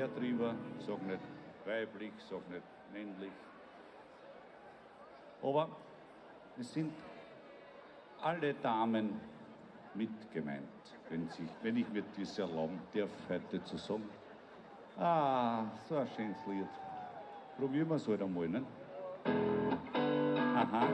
mehr drüber, sag nicht weiblich, sag nicht männlich. Aber es sind alle Damen mit gemeint, wenn ich mir das erlauben darf, heute zu sagen. Ah, so ein schönes Lied. Probieren wir es halt einmal, ne? Aha.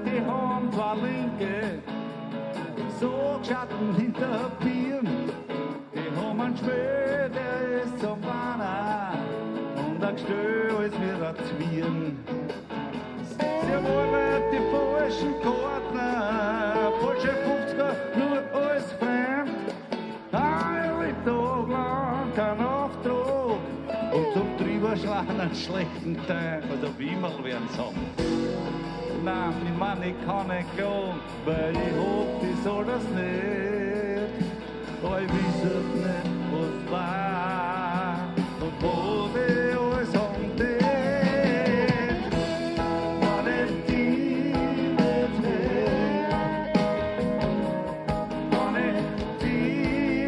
Die haben zwei Linke, so Schatten hinter Bieren. Die haben einen Schwör, der ist zum Banner und ein Gestell ist wie ein Zwirn. Sie wollen die falschen Karten, falsche 50er, nur alles fremd. Ein Tag lang kein Auftrag und zum Drüberschlagen einen schlechten Tag, also Wimmel werden sagen. Nein, ich mein, ich kann nicht gehen, weil ich hab, ich soll das nicht. Aber ich weiß nicht, was war und wo die alles haben den. Wenn ich die nicht hätt, wenn ich die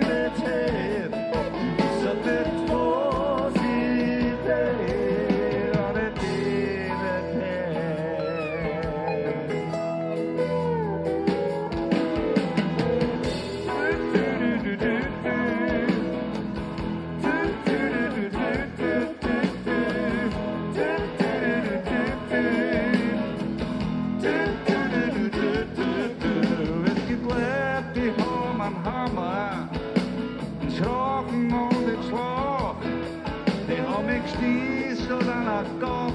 nicht hätt, ich wüsste nicht, was ich tät, wenn ich die nicht hätt. Es gibt Leute, die haben einen Hammer, einen Schragen und einen Schlag. Die haben mich gestießt oder einen Gott.